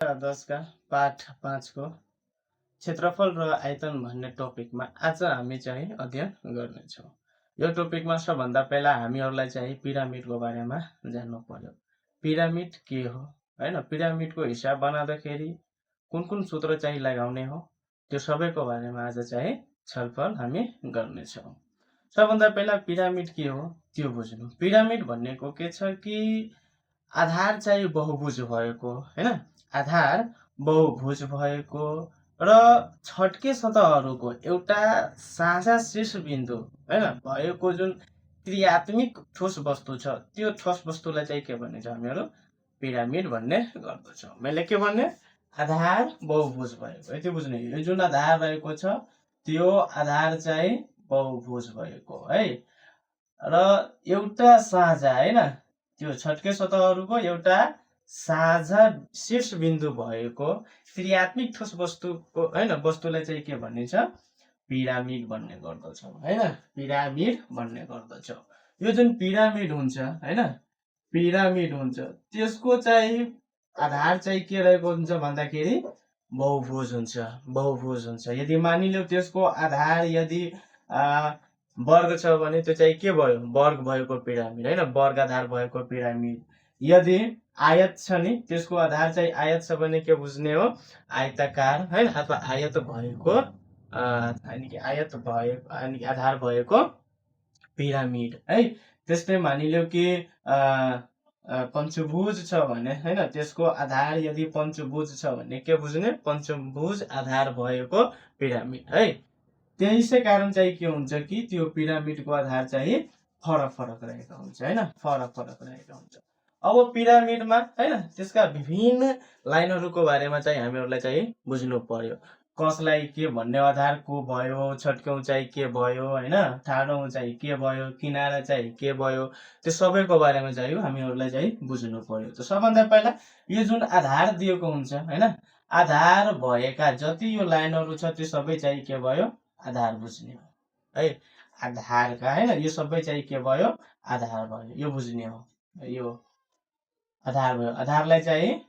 10 का पाठ 5 को क्षेत्रफल र आयतन भन्ने टपिकमा आज हामी चाहिँ अध्ययन गर्नेछौँ। यो टपिकमा सबभन्दा पहिला हामीहरूलाई चाहिँ पिरामिडको बारेमा जान्नु पर्यो। पिरामिड के हो हैन, पिरामिडको हिसाब बनाउँदाखेरि कुन कुन सूत्र चाहिँ लगाउने हो, त्यो सबैको बारेमा आज चाहिँ छलफल हामी गर्नेछौँ। सबभन्दा पहिला पिरामिड के हो त्यो बुझ्नु। पिरामिड भनेको के छ कि आधार चाहिँ बहुभुज भएको हैन, आधार बहुभुज भएको र छट्के सतहहरूको एउटा साझा शीर्ष बिन्दु हैन भएको जुन त्रिआत्मिक ठोस वस्तु छ, त्यो ठोस वस्तुलाई चाहिँ के भनिन्छ हामीहरू पिरामिड भन्ने गर्दछौँ। मैले के भन्ने, आधार बहुभुज भएको, यति बुझ्ने। यो जुन आधार रहेको छ त्यो आधार चाहिँ बहुभुज भएको है, र एउटा साझा हैन, त्यो छट्के सतहहरूको एउटा साझा शीर्ष बिन्दु भएको त्रिआत्मिक ठोस वस्तुको हैन वस्तुलाई चाहिँ के भनिन्छ पिरामिड भन्ने गर्दछौँ हैन, पिरामिड भन्ने गर्दछौँ। यो जुन पिरामिड हुन्छ हैन, पिरामिड हुन्छ त्यसको चाहिँ आधार चाहिँ के रहेको हुन्छ भन्दाखेरि बहुभुज हुन्छ, बहुभुज हुन्छ। यदि मानिलियो त्यसको आधार यदि वर्ग छ भने त्यो चाहिँ के भयो, वर्ग भएको पिरामिड हैन, वर्ग आधार भएको पिरामिड। यदि आयत छ नि त्यसको आधार चाहिँ आयत छ भने के बुझ्ने हो, आयताकार हैन, अथवा आयत भएको आयत भएको आधार भएको पिरामिड है। त्यस्तै मानिलियो कि पञ्चभुज छ भने हैन, त्यसको आधार यदि पञ्चभुज छ भने के बुझ्ने, पञ्चभुज आधार भएको पिरामिड है। त्यसै कारण चाहिँ के हुन्छ कि त्यो पिरामिडको आधार चाहिँ फरक फरक रहेको हुन्छ हैन, फरक फरक रहेको हुन्छ। अब पिरामिडमा हैन त्यसका विभिन्न लाइनहरूको बारेमा चाहिँ हामीहरूलाई चाहिँ बुझ्नु पर्यो। कसलाई के भन्ने आधार को भयो, छट्के उचाइ के भयो हैन, ठाडो उचाइ के भयो, किनारा चाहिँ के भयो, त्यो सबैको बारेमा चाहिँ हामीहरूलाई चाहिँ बुझ्नु पर्यो। त सबभन्दा पहिला यो जुन आधार दिएको हुन्छ हैन, आधार भएका जति यो लाइनहरू छ त्यो सबै चाहिँ के भयो, आधार बुझ्ने हो है। आधारका हैन यो सबै चाहिँ के भयो, आधार भयो, यो बुझ्ने हो, यो आधार भयो, आधारलाई चाहिँ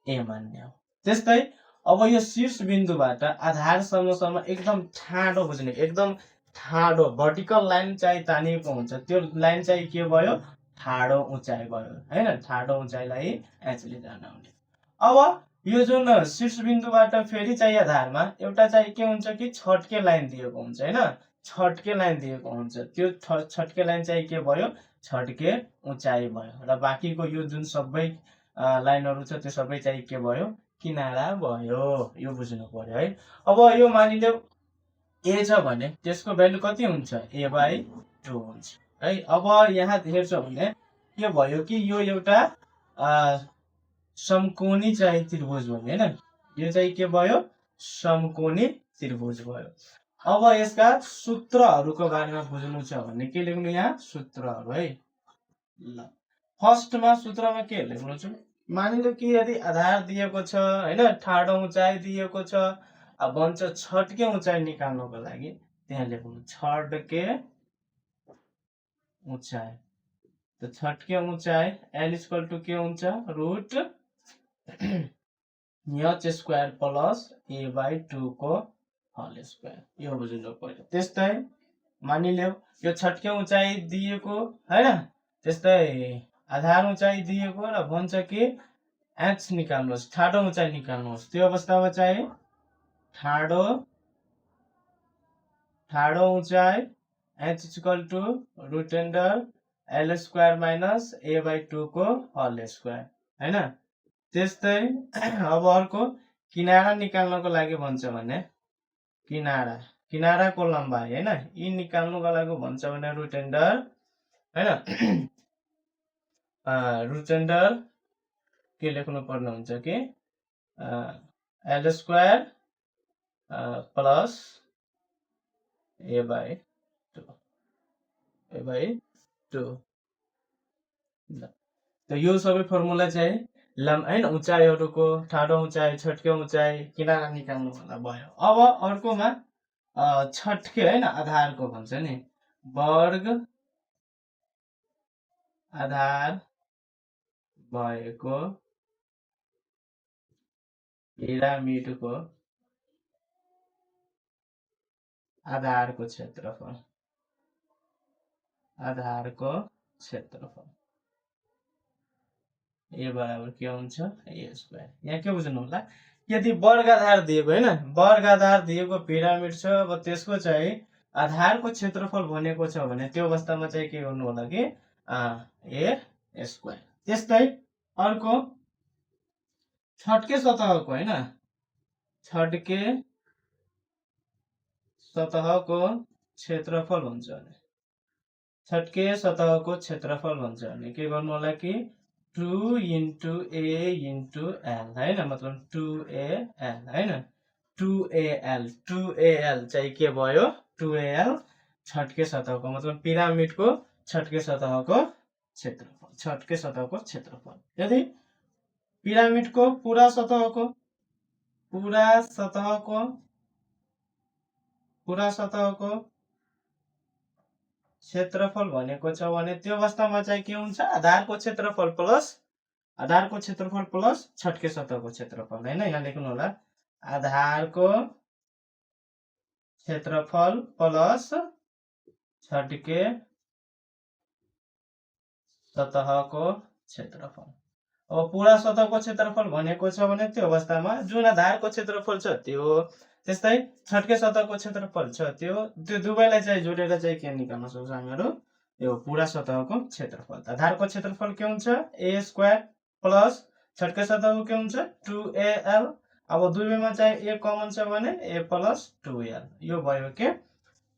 ए मान्ने हो। त्यस्तै अब यो शीर्ष बिन्दुबाट आधारसम्म एकदम ठाडो बुझ्ने, एकदम ठाडो भर्टिकल लाइन चाहिँ तानिएको हुन्छ, त्यो लाइन चाहिँ के भयो, ठाडो उचाइ भयो हैन, ठाडो उचाइलाई एचले जनाउने। अब यो जुन शीर्ष बिन्दुबाट फेरि चाहिँ आधारमा एउटा चाहिँ के हुन्छ कि छट्के लाइन दिएको हुन्छ हैन, छट्के लाइन दिएको हुन्छ, त्यो छट्के लाइन चाहिँ के भयो, छट्के उचाइ भयो, र बाँकीको यो जुन सबै लाइनहरू छ त्यो सबै चाहिँ के भयो, किनारा भयो, यो बुझ्नु पर्यो है। अब यो मानिलियो ए छ भने त्यसको भ्यालु कति हुन्छ, a/2 हुन्छ है। अब यहाँ हेर्छौँ भने के भयो कि यो एउटा समकोणी चाहिँ त्रिभुज भयो हैन, यो चाहिँ के भयो, समकोणी त्रिभुज भयो। अब यसका सूत्रहरूको बारेमा बुझ्नु छ भने के लेख्नु, यहाँ सूत्रहरू है। ल फर्स्टमा सूत्रमा के लेख्नु छ, मानिलियो कि यदि आधार दिएको छ हैन, ठाडो उचाइ दिएको छ, अब भन्छ छट्के उचाइ निकाल्नको लागि त्यहाँ लेख्नु छट्के उचाइ। त छट्के उचाइ l = के हुन्छ, root h square plus a/2 को होल स्क्वायर, यो बुझ्नु पर्यो। त्यस्तै मानिलियो यो छट्के उचाइ दिएको हैन, त्यस्तै आधार उचाइ दिएको र भन्छ कि h निकाल्नुहोस्, ठाडो उचाइ निकाल्नुहोस्। त्यो अवस्थामा चाहिँ ठाडो उचाइ h = √l² माइनस a/2 को होल स्क्वायर हैन। त्यस्तै अब अर्को किनारा निकाल्नको लागि भन्छ भने किनाराको लम्बाइ हैन, यी निकाल्नुको लागि भन्छ भने हैन √l के लेख्नु पर्ने हुन्छ कि l² प्लस a/2। त यो सबै फर्मुला चाहिँ हैन उचाइहरूको, ठाडो उचाइ, छट्के उचाइ, किनारा निकाल्नु भयो। अब अर्कोमा छट्के हैन आधारको भन्छ नि, वर्ग आधार भएको पिरामिडको आधारको क्षेत्रफल ए बराबर के हुन्छ ए स्क्वायर। यहाँ के बुझ्नु होला, यदि वर्गाधार दिएको हैन, वर्गाधार दिएको पिरामिड छ, अब त्यसको चाहिँ आधारको क्षेत्रफल भनेको छ भने त्यो अवस्थामा चाहिँ के गर्नु होला कि ए स्क्वायर। त्यस्तै अर्को छड्के सतहको हैन, छड्के सतहको क्षेत्रफल हुन्छ भने, छड्के सतहको क्षेत्रफल भन्छ भने के गर्नु होला कि 2 into a into l हैन, मतलब 2al हैन, 2al चाहिँ के भयो 2al छड्के सतहको मतलब पिरामिडको छड्के सतहको क्षेत्रफल, छड्के सतहको क्षेत्रफल। यदि पिरामिडको पूरा सतहको क्षेत्रफल भनेको छ भने त्यो अवस्थामा चाहिँ के हुन्छ, आधारको क्षेत्रफल प्लस छड्के सतहको क्षेत्रफल हैन। यहाँ लेख्नु होला आधारको क्षेत्रफल प्लस छड्के सतहको क्षेत्रफल। अब पूरा सतहको क्षेत्रफल भनेको छ भने त्यो अवस्थामा जुन आधारको क्षेत्रफल छ त्यो, त्यस्तै छड्के सतहको क्षेत्रफल छ त्यो दुवैलाई चाहिँ जोडेर चाहिँ के निकाल्न सक्छौँ हामीहरू, यो पूरा सतहको क्षेत्रफल। आधारको क्षेत्रफल के हुन्छ ए स्क्वायर प्लस छड्के सतहको के हुन्छ 2al। अब दुवैमा चाहिँ ए कमन छ भने ए प्लस 2l, यो भयो के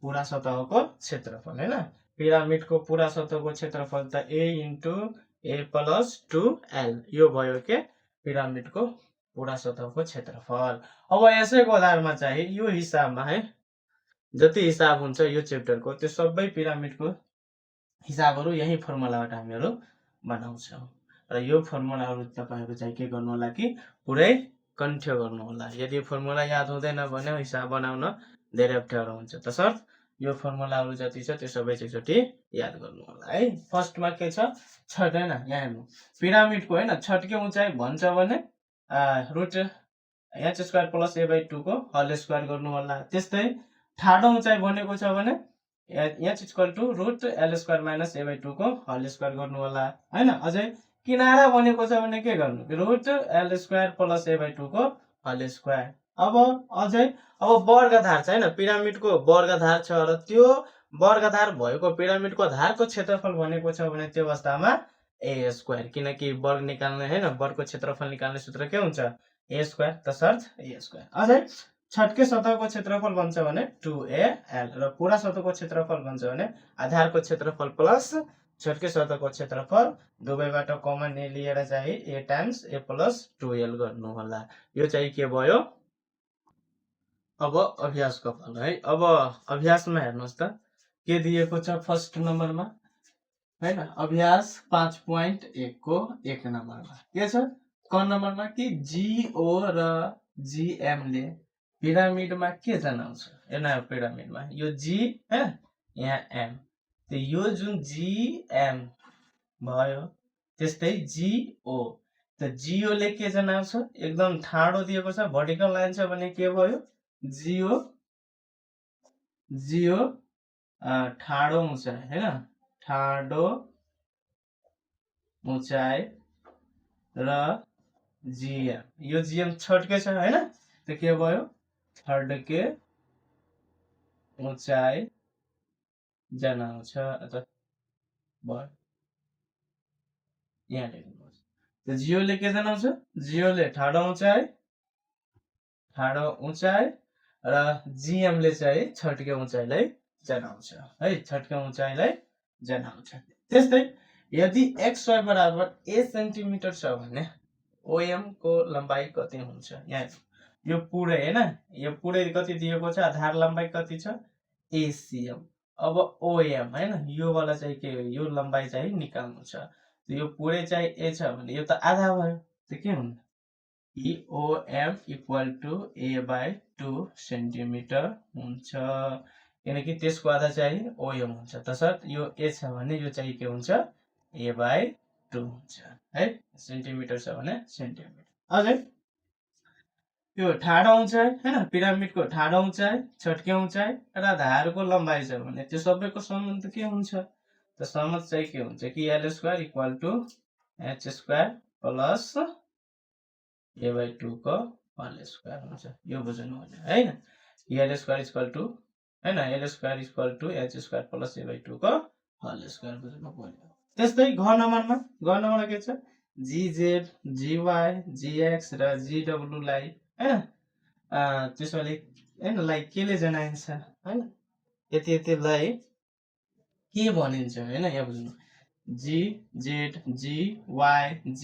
पूरा सतहको क्षेत्रफल हैन। पिरामिडको पूरा सतहको क्षेत्रफल त a into a plus 2l, यो भयो के पिरामिडको पूरा सतहको क्षेत्रफल। अब यसैको आधारमा चाहिँ यो हिसाबमा है जति हिसाब हुन्छ यो च्याप्टरको त्यो सबै पिरामिडको हिसाबहरू यही फर्मुलाबाट हामीहरू बनाउँछौँ र यो फर्मुलाहरू तपाईहरु चाहिँ के गर्नु होला कि पुरै कन्ठ्य गर्नु होला। यदि फर्मुला याद हुँदैन भने हिसाब बनाउन धेरै अप्ठ्यारो हुन्छ, तसर्थ यो फर्मुलाहरू जति छ त्यो सबै एकचोटि याद गर्नु होला है। फर्स्टमा के छ छट हैन, यहाँ हेर्नु पिरामिडको हैन छटके उचाइ भन्छ भने root h square plus a/2 को होल स्क्वायर गर्नु होला। त्यस्तै ठाडो उचाइ भनेको छ भने h equal to root l square minus a/2 को होल स्क्वायर गर्नु होला हैन। अझै किनारा भनेको छ भने के गर्नु root l square plus a/2 को होल स्क्वायर। अब अझै अब वर्गाधार छ हैन, पिरामिडको वर्गाधार छ र त्यो वर्गाधार भएको पिरामिडको आधारको क्षेत्रफल भनेको छ भने त्यो अवस्थामा ए स्क्वायर, किनकि वर्ग निकाल्ने हैन वर्गको क्षेत्रफल निकाल्ने सूत्र के हुन्छ ए स्क्वायर, तसर्थ ए स्क्वायर। अझै छड्के सतहको क्षेत्रफल भन्छ भने 2al र पूरा सतहको क्षेत्रफल भन्छ भने आधारको क्षेत्रफल प्लस छड्के सतहको क्षेत्रफल, दुवैबाट कमन लिएर चाहिँ a times a plus 2l गर्नु होला। यो चाहिँ के भयो अब अभ्यासको फल है। अब अभ्यासमा हेर्नुस् त के दिएको छ फर्स्ट नम्बरमा हैन, अभ्यास 5.1 को 1 नम्बरमा के छ क नम्बरमा कि GO र GM ले पिरामिडमा के जनाउँछ। हेर्न पिरामिडमा यो G हैन, यहाँ M, त यो जुन GM भयो त्यस्तै GO, त GO ले के जनाउँछ एकदम ठाडो दिएको छ भर्टिकल लाइन छ भने के भयो GO ठाडो उचाइ हैन, ठाडो उचाइ र GM, यो GM छड्के छ हैन, त के भयो छड्के उचाइ जनाउँछ अथवा भयो यहाँ लेख्नुहोस्। त GO ले के जनाउँछ, GO ले ठाडो उचाइ र GM ले चाहिँ छड्के उचाइलाई जनाउँछ है, छड्के उचाइलाई जनाउँछ। त्यस्तै यदि xy बराबर a सेन्टिमिटर छ भने OM को लम्बाई कति हुन्छ। यहाँ यो पुरै हैन, यो पुरै कति दिएको छ, आधार लम्बाई कति छ ACM। अब OM हैन यो वाला चाहिँ के हो, यो लम्बाई चाहिँ निकाल्नु छ। यो पुरै चाहिँ a छ भने यो त आधा भयो, त के हुन्छ OM equal to a/2 centimetre हुन्छ, किनकि त्यसको आधा चाहिँ OM हुन्छ। तसर्थ यो a छ भने यो चाहिँ के हुन्छ a/2 हुन्छ है, सेन्टिमिटर छ भने सेन्टिमिटर। अझै यो ठाडो उचाइ हैन, पिरामिडको ठाडो उचाइ, छट्के उचाइ र आधारको लम्बाइ छ भने त्यो सबैको सम्बन्ध के हुन्छ त समझ चाहिँ के हुन्छ कि l square equal to h square plus a/2 को होल स्क्वायर हुन्छ। यो बुझ्नु होला हैन, l स्क्वायर इक्वल टु हैन, l square equal to h square plus a/2 को होल स्क्वायर बुझ्नु पर्यो। त्यस्तै घ नम्बरमा के छ gz gy gx र gw लाई हैन त्यसैले हैन लाई केले जनाइन्छ हैन, यतिलाई के भनिन्छ हैन, यहाँ बुझ्नु g z g y g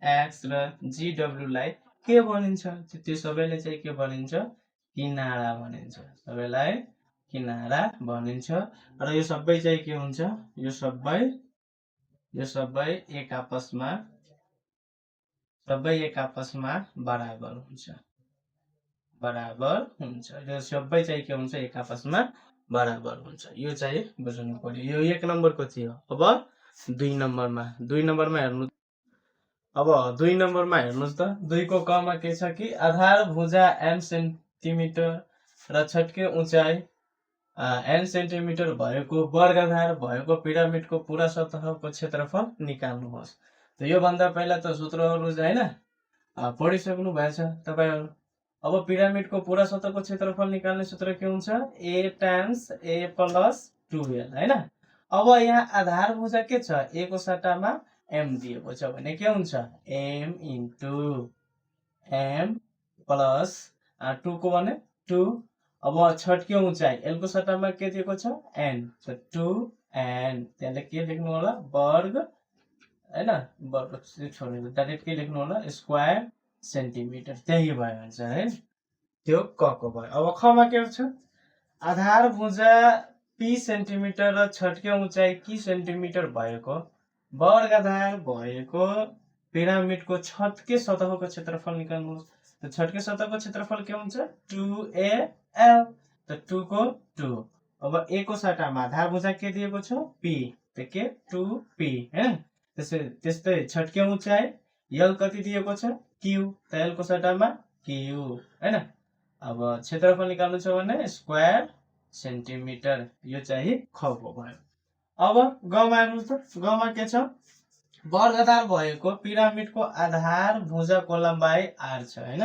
x र gw लाई के भनिन्छ, त्यो सबैले चाहिँ के भनिन्छ किनारा भनिन्छ, सबैलाई किनारा भनिन्छ। र यो सबै चाहिँ के हुन्छ, यो सबै एक आपसमा बराबर हुन्छ, यो सबै चाहिँ के हुन्छ एक आपसमा बराबर हुन्छ। यो चाहिँ बुझ्नु पर्यो। यो 1 नम्बरको थियो। अब 2 नम्बरमा हेर्नु, अब 2 नम्बरमा हेर्नुस् त 2 को क मा के छ कि आधार भुजा n सेन्टिमिटर र छट्के उचाइ n सेन्टिमिटर भएको वर्गाधार भएको पिरामिडको पूरा सतहको क्षेत्रफल निकाल्नुहोस्। त यो भन्दा पहिला त सूत्रहरु हैन पढिसक्नु भएछ तपाईहरु। अब पिरामिडको पूरा सतहको क्षेत्रफल निकाल्ने सूत्र के हुन्छ a times a plus 2l हैन। अब यहाँ आधार भुजा के छ a को सट्टामा m दिएको छ भने के हुन्छ m इन्टु m प्लस 2 को भने 2। अब छट्के उचाइ l को सट्टामा के दिएको छ n, so 2n, त्यसले के लेख्नु होला वर्ग हैन, वर्ग छोडेर डाइरेक्ट के लेख्नु होला स्क्वायर सेन्टिमिटर, त्यही भयो आन्सर है, त्यो क को भयो। अब ख मा के छ आधार भुजा p सेन्टिमिटर र छट्के उचाइ q सेन्टिमिटर भएको वर्गाधार भएको पिरामिडको छट्के सतहको क्षेत्रफल निकाल्नुहोस्। त छट्के सतहको क्षेत्रफल के हुन्छ 2al, त 2 को 2। अब a को सट्टामा आधार भुजा के दिएको छ p, त के 2p हैन। त्यस्तै छट्के उचाइ l कति दिएको छ q, त l को सट्टामा q हैन। अब क्षेत्रफल निकाल्नु छ भने स्क्वायर सेन्टिमिटर, यो चाहिँ ख को भयो। अब ग मा हेर्नुस् त, ग मा के छ वर्गाधार भएको पिरामिडको आधार भुजाको लम्बाइ r छ हैन,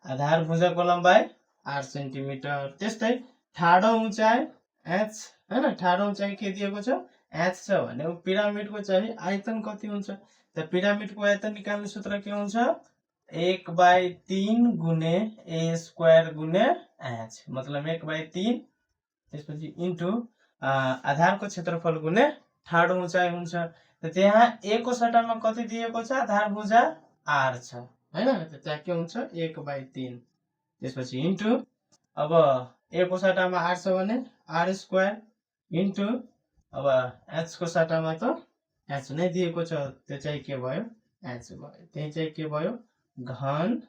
आधार भुजाको लम्बाइ 8 सेन्टिमिटर। त्यस्तै ठाडो उचाइ h हैन, ठाडो उचाइ के दिएको छ h छ भने पिरामिडको चाहिँ आयतन कति हुन्छ, त पिरामिडको आयतन निकाल्ने सूत्र के हुन्छ 1/3 गुणे a स्क्वायर गुणे h, मतलब 1/3 त्यसपछि इन्टु आधारको क्षेत्रफल गुणे ठाडो उचाइ हुन्छ। त त्यहाँ a को सट्टामा कति दिएको छ आधार भुजा r छ हैन, त त्यहाँ के हुन्छ 1/3 त्यसपछि इन्टु अब a को सट्टामा r छ भने r स्क्वायर इन्टु अब h को सट्टामा त h नै दिएको छ, त्यो चाहिँ के भयो h भयो, त्यही चाहिँ के भयो घन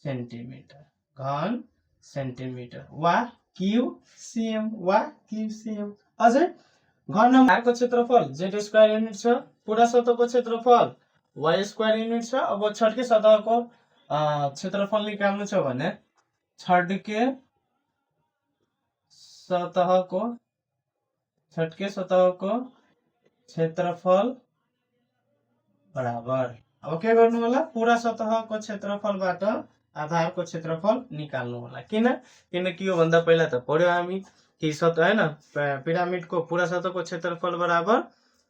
सेन्टिमिटर वा क्युसिएम अझै घन नम्बरको क्षेत्रफल z स्क्वायर युनिट छ, पूरा सतहको क्षेत्रफल y स्क्वायर युनिट छ। अब छट्के सतहको क्षेत्रफल निकाल्नु छ भने छट्के सतहको क्षेत्रफल बराबर, अब के गर्नु होला पूरा सतहको क्षेत्रफलबाट आधारको क्षेत्रफल निकाल्नु होला। किनकि यो भन्दा पहिला त पढ्यो हामी कि सतह हैन पिरामिडको पूरा सतहको क्षेत्रफल बराबर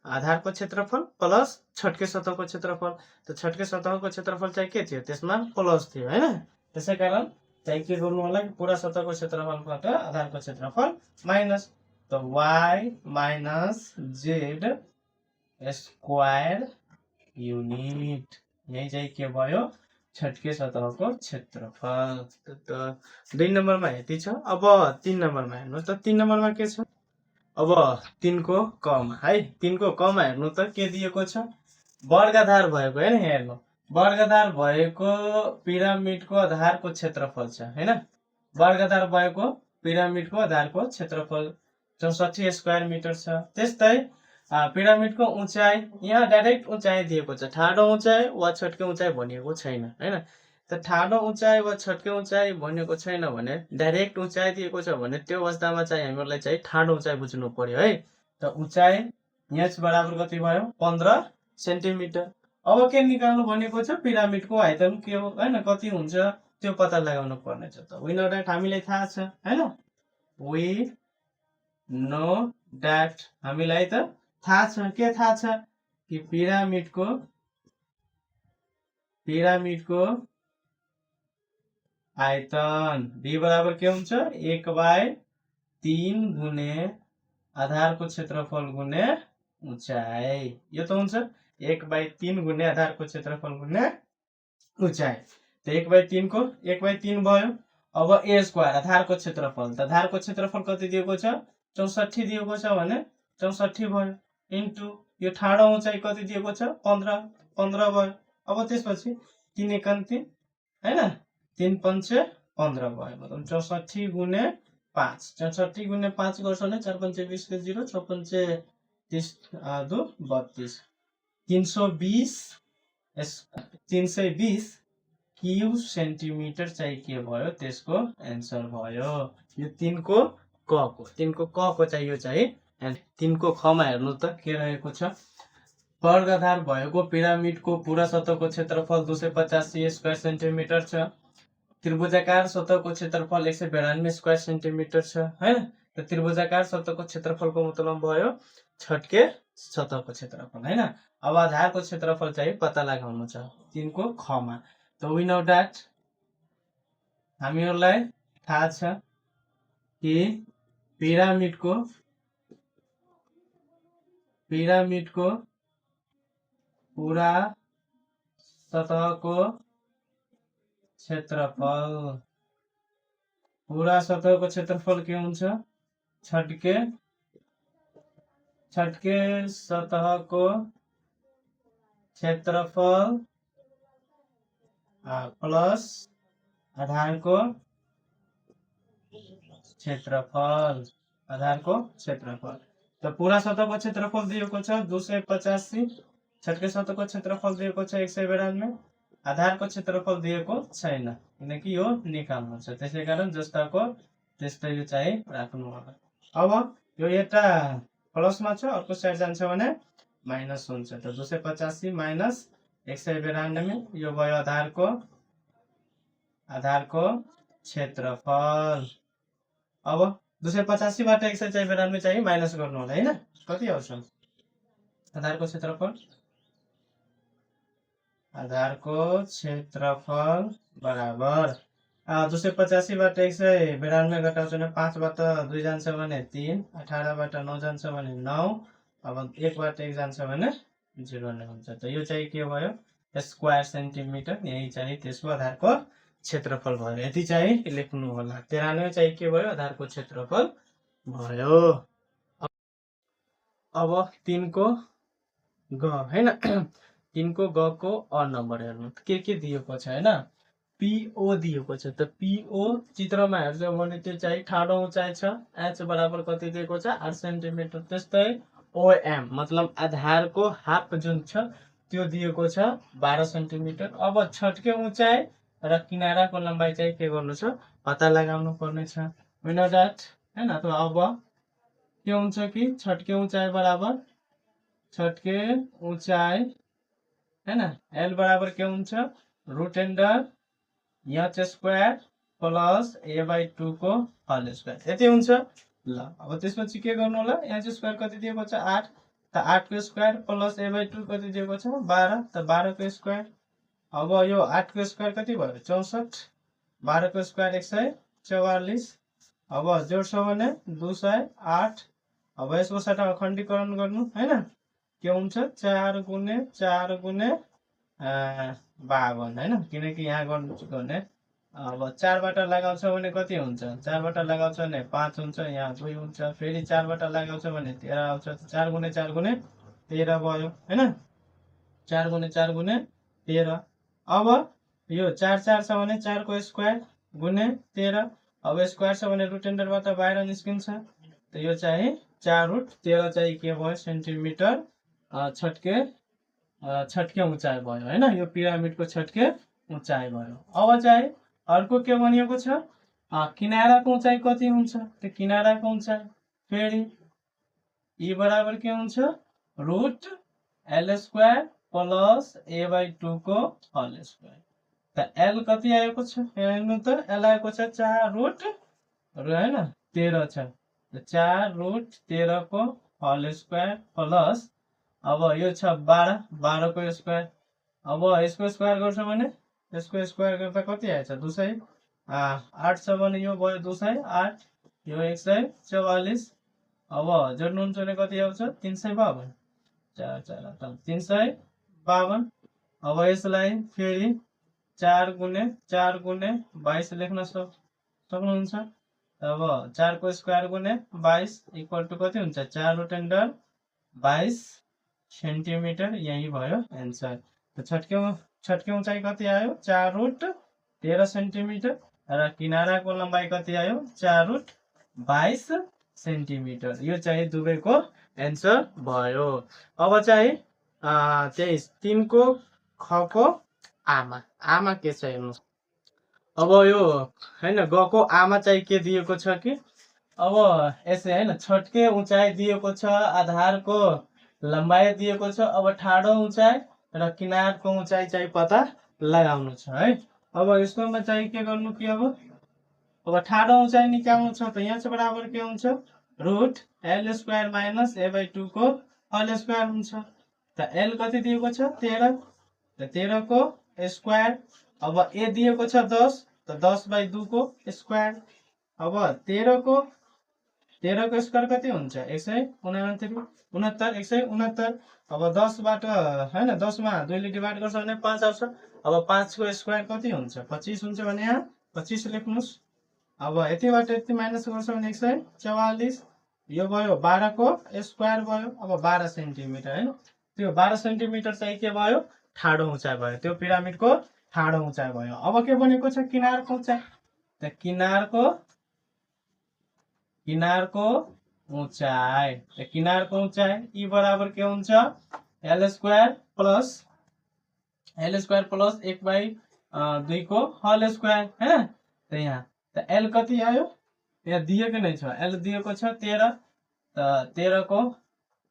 आधारको क्षेत्रफल प्लस छट्के सतहको क्षेत्रफल। त छट्के सतहको क्षेत्रफल चाहिँ के थियो त्यसमा प्लस थियो हैन, त्यसैकारण चाहिँ के गर्नु होला कि पूरा सतहको क्षेत्रफलबाट आधारको क्षेत्रफल माइनस, त y minus z square unit, यही चाहिँ के भयो छट्के सतहको क्षेत्रफल। त 2 नम्बरमा यति छ। अब 3 नम्बरमा हेर्नु त 3 नम्बरमा के छ, अब 3 को क मा है, 3 को क मा हेर्नु त के दिएको छ वर्गाधार भएको हैन, हेर्नु वर्गाधार भएको पिरामिडको आधारको क्षेत्रफल छ हैन, वर्गाधार भएको पिरामिडको आधारको क्षेत्रफल 64 स्क्वायर मिटर छ। त्यस्तै पिरामिडको उचाइ यहाँ डाइरेक्ट उचाइ दिएको छ, ठाडो उचाइ वा छट्के उचाइ भनिएको छैन हैन, त ठाडो उचाइ वा छट्के उचाइ भनेको छैन भने डाइरेक्ट उचाइ दिएको छ भने त्यो अवस्थामा चाहिँ हामीहरूलाई चाहिँ ठाडो उचाइ बुझ्नु पर्यो है। त उचाइ h बराबर कति भयो 15 सेन्टिमिटर। अब के निकाल्नु भनेको छ पिरामिडको आयतन के हो हैन कति हुन्छ त्यो पत्ता लगाउनु पर्ने छ। त वी नो दैट हामीलाई थाहा छ हैन वी नो दैट हामीलाई त थाहा छ के थाहा छ कि पिरामिडको आयतन b बराबर के हुन्छ 1/3 गुणे आधारको क्षेत्रफल गुणे उचाइ। यो त हुन्छ 1/3 गुणे आधारको क्षेत्रफल गुणे उचाइ। त 1/3 को 1/3 भयो। अब a स्क्वायर आधारको क्षेत्रफल त आधारको क्षेत्रफल कति दिएको छ 64 दिएको छ भने 64 भयो इन्टु यो ठाडो उचाइ कति दिएको छ 15 भयो। अब त्यसपछि 3 एकान 3 हैन 3 पंचे 15 भयो मतलब 64 गुणे 5 64 गुणे 5 गर्छ भने 4 पंचे 20 के 0 6 पंचे 30 2 32 320 क्यूब सेन्टिमिटर चाहिँ के भयो त्यसको एन्सर भयो। यो 3 को क को चाहिँ यो चाहिँ 3 को ख मा हेर्नु त के रहेको छ वर्गाधार भएको पिरामिडको पूरा सतहको क्षेत्रफल 285 स्क्वायर सेन्टिमिटर छ। त्रिभुजाकार सतहको क्षेत्रफल 192 स्क्वायर सेन्टिमिटर छ हैन। त त्रिभुजाकार सतहको क्षेत्रफलको मतलब भयो छट्के सतहको क्षेत्रफल हैन। अब आधारको क्षेत्रफल चाहिँ पत्ता लगाउनु छ 3 को ख मा। त वी नो दैट हामीहरुलाई थाहा छ कि पिरामिडको पूरा सतहको क्षेत्रफल के हुन्छ छट्के सतहको क्षेत्रफल प्लस आधारको क्षेत्रफल। त पूरा सतहको क्षेत्रफल दिएको छ 285 छट्के सतहको क्षेत्रफल दिएको छ 192 आधारको क्षेत्रफल दिएको छैन किनकि यो निकाल्नु छ त्यसैकारण जस्ताको त्यस्तै यो चाहिँ राख्नु होला। अब यो एउटा प्लसमा छ अर्को साइड जान्छ भने माइनस हुन्छ। त 285 माइनस 192 यो भयो आधारको क्षेत्रफल। अब 285 बाट 192 चाहिँ माइनस गर्नु होला हैन कति आउँछ आधारको क्षेत्रफल बराबर 285 बाट 192 घटाउँछ भने 5 बाट 2 जान्छ भने 3 18 बाट 9 जान्छ भने 9 अब 1 बाट 1 जान्छ भने 0 नै हुन्छ। त यो चाहिँ के भयो स्क्वायर सेन्टिमिटर यही चाहिँ त्यसको आधारको क्षेत्रफल भयो। यति चाहिँ लेख्नु होला 93 चाहिँ के भयो आधारको क्षेत्रफल भयो। अब 3 को ग हैन 3 को ग को अ नम्बर हेर्नु के दिएको छ हैन PO दिएको छ। त PO चित्रमा हेर्छ भने त्यो चाहिँ ठाडो उचाइ छ h बराबर कति दिएको छ 8 सेन्टिमिटर। त्यस्तै OM मतलब आधारको हाफ जुन छ त्यो दिएको छ 12 सेन्टिमिटर। अब छट्के उचाइ र किनाराको लम्बाइ चाहिँ के गर्नु छ पत्ता लगाउनु पर्ने छ वी नो दैट हैन। त अब के हुन्छ कि छट्के उचाइ बराबर छट्के उचाइ हैन L बराबर के हुन्छ root under h square plus a/2 को होल स्क्वायर यति हुन्छ। ल अब त्यसपछि के गर्नु होला h स्क्वायर कति दिएको छ 8 त 8 को स्क्वायर प्लस a/2 कति दिएको छ 12 त 12 को स्क्वायर। अब यो 8 को स्क्वायर कति भयो 64 12 को स्क्वायर 144 अब जोड्छ भने 208। अब यसको साथ खण्डीकरण गर्नु हैन के हुन्छ 4 गुणे 52 हैन किनकि यहाँ गर्नु भने अब 4 बाट लगाउँछ भने कति हुन्छ 4 बाट लगाउँछ भने 5 हुन्छ यहाँ 2 हुन्छ फेरि 4 बाट लगाउँछ भने 13 आउँछ 4 गुणे 13 भयो हैन 4 गुणे 13। अब यो 4 4 छ भने 4 को स्क्वायर गुणे 13 अब स्क्वायर छ भने रुट अन्डरबाट बाहिर निस्किन्छ। त यो चाहिँ 4 रुट 13 चाहिँ के भयो सेन्टिमिटर छट्के उचाइ भयो हैन। यो पिरामिडको छट्के उचाइ भयो। अब चाहिँ अर्को के भनिएको छ, किनाराको उचाइ कति हुन्छ, त्यो किनाराको उचाइ फेरि ई बराबर के हुन्छ, root l square plus a by 2 को होल स्क्वायर। त एल कति आएको छ, हेर्नु त, एल आएको छ 4 रुट हैन 13 छ, 4 रुट 13 को होल स्क्वायर प्लस अब यो छ 12 को स्क्वायर। अब यसको स्क्वायर गर्छ भने यसको स्क्वायर गर्दा कति आएछ, 208 छ भने यो भयो 208, यो 144। अब जोड्नुहुन्छ भने कति आउँछ, 352, 4 4 352। अब यसलाई फेरि 4 गुणे 22 लेख्न सक्नुहुन्छ। अब 4 को स्क्वायर गुणे 22 इक्वल टु कति हुन्छ, 4 रुट अंडर 22 सेन्टिमिटर। यही भयो एन्सर। तो छटके उचाइ कति आयो, 4 रुट 13 सेन्टिमिटर र किनाराको लम्बाइ कति आयो, 4 रुट 22 सेन्टिमिटर। यो चाहिँ दुवैको एन्सर भयो। अब चाहिँ 23 को ख को आमा के छ हेर्नुहोस्। अब यो हैन गको आमा चाहिँ के दिएको छ कि, अब यसै हैन छटके उचाइ दिएको छ, आधारको लम्बाइ दिएको छ। अब ठाडो उचाइ र किनारको उचाइ चाहिँ पता लगाउनु छ है। अब यसकोमा चाहिँ के गर्नु कि, अब ठाडो उचाइ निकाल्नु छ त यहाँ चाहिँ बराबर के हुन्छ, root l square minus a by 2 को होल स्क्वायर हुन्छ। त एल कति दिएको छ, 13, त 13 को स्क्वायर। अब ए दिएको छ 10, त 10 बाई 2 को स्क्वायर। अब 13 को स्क्वायर कति हुन्छ, 169। अब 10 बाट हैन 10 मा 2 ले डिवाइड गर्छ भने 5 आउँछ। अब 5 को स्क्वायर कति हुन्छ, 25 हुन्छ भने यहाँ 25 लेख्नुस्। अब यतिबाट यति माइनस गर्छ भने 144। यो भयो 12 को स्क्वायर भयो। अब 12 सेन्टिमिटर हैन, त्यो 12 सेन्टिमिटर चाहिँ के भयो, ठाडो उचाइ भयो। त्यो पिरामिडको ठाडो उचाइ भयो। अब के बनेको छ, किनारको उचाइ। त किनारको उचाइ, किनारको उचाइ ई बराबर के हुन्छ, एल स्क्वायर प्लस 1 बाई 2 को होल स्क्वायर हैन। त यहाँ त एल कति आयो, यहाँ दिएको नै छ, एल दिएको छ 13, त 13 को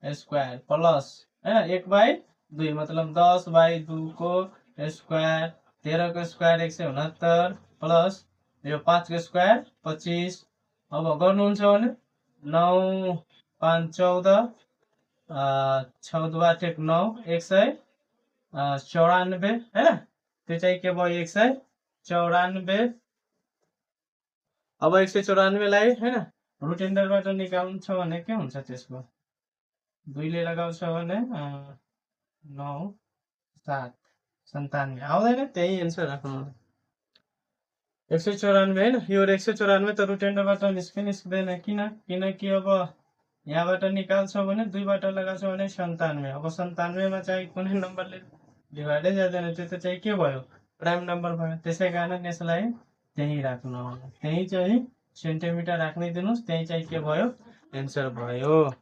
स्क्वायर प्लस हैन 1 बाई 2 मतलब 10 बाई 2 को स्क्वायर। 13 को स्क्वायर 169 प्लस यो 5 को स्क्वायर 25। अब गर्नुहुन्छ भने 9 5 14 6 2 8 9 194 हैन, त्यो चाहिँ के भयो 194। अब 194 लाई हैन रुट एन्डरबाट निकाल्नु छ भने के हुन्छ, त्यसको 2 ले लगाउँछ भने 9 7 97 आउँदैन, त्यही एन्सर राख्नु। 194 हैन, यो 194 त रुट एन्डरबाट निस्किँदैन, किनकि अब यहाँबाट निकाल्छ भने 2 बाट लगाउँछ भने 97। अब 97 मा चाहिँ कुनै नम्बरले डिभाइडै जाँदैन, त्यो त चाहिँ के भयो, प्राइम नम्बर भयो। त्यसै कारण यसलाई त्यही राख्नु, त्यही चाहिँ सेन्टिमिटर राख्नै दिनुस्, त्यही चाहिँ के भयो, एन्सर भयो।